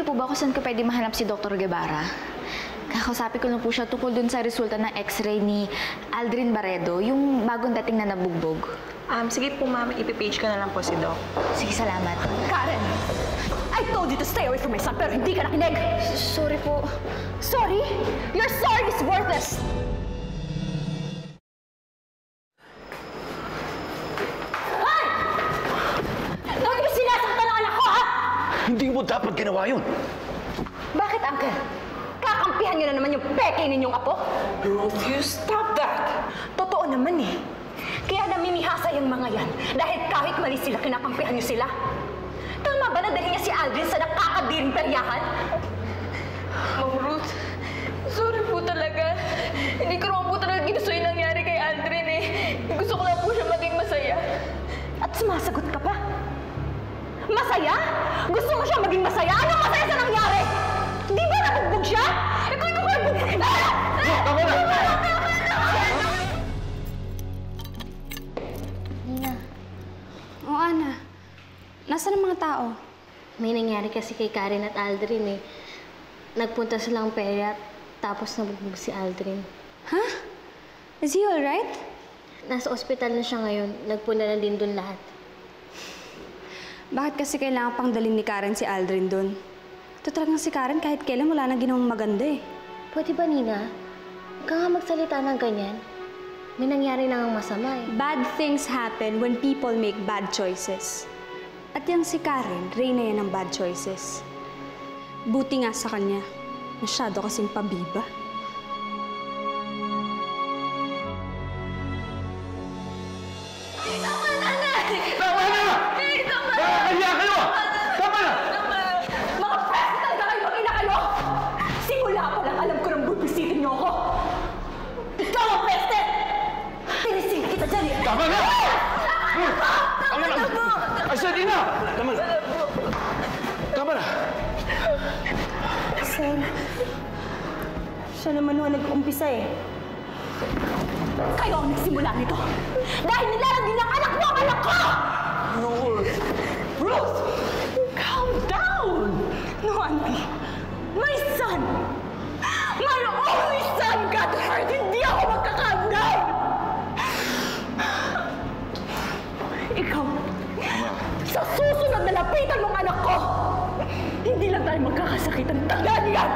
po ba kung saan ko pwede mahanap si Dr. Guevara? Kakausapin ko lang po siya tungkol dun sa resulta ng x-ray ni Aldrin Barredo, yung bagong dating na nabugbog. Sige po, ma'am. Ipipage ko na lang po si Doc. Sige, salamat. Karen! I told you to stay away from my son, pero hindi ka nakinig! Sorry po. Sorry? Your sorry is worthless! Hoy! Bakit mo sinasaktan ang anak ko, ha? Hindi mo dapat ginawa yun. Bakit, Uncle? Kakampihan niyo na naman yung peke ninyong apo? You stop that! Totoo naman eh. Kaya namimihasa yung mga yan dahil kahit mali sila, kinakampihan niyo sila. Tama ba na dali niya si Aldrin sa nakakadiring peryahan? Ma'am Ruth, sorry po talaga. Hindi ko naman po talaga ginusto yung nangyari kay Aldrin eh. Gusto ko lang po siya maging masaya. At sumasagot ka pa? Masaya? Gusto mo siya maging masaya? Anong masaya sa nangyari? Di ba nabugbog siya? Ikaw nabugbog! Tama na! Nina. O, Ana. Nasaan ang mga tao? May nangyari kasi kay Karen at Aldrin eh. Nagpunta silang perya tapos nabugbog si Aldrin. Huh? Is he alright? Nasa ospital na siya ngayon. Nagpunta na din dun lahat. Bakit kasi kailangan pang dalhin ni Karen si Aldrin doon? Ito talagang si Karen kahit kailan wala nang ginawang maganda eh. Pwede ba, Nina? Huwag ka nga magsalita ng ganyan. May nangyari na ngang masama eh. Bad things happen when people make bad choices. At yung si Karen, reyna yan ng bad choices. Buti nga sa kanya, masyado kasing pabiba. Tama na! Tama na! Tama! Nakakahiya kayo! Tama na! Mga pwede talaga kayo, mag-ina kayo! Simula pa lang alam ko nang bubisitin niyo ako! Ikaw ang peste! Tinisin kita dyan eh! Tama na! Tama na! I said enough! Tama na! Tama na! Sir, siya naman ang nag-umpisa eh. Kayo ang nagsimula nito! Dahil nilalagay ng anak mo ang anak ko! No, Ruth! Calm down! No, Auntie. My son! My only son got hurt! Hindi ako magka-calm down! Ikaw, sa susunod na lapitan mong anak ko, hindi lang tayo magkakasakitan. Tandaan niyan!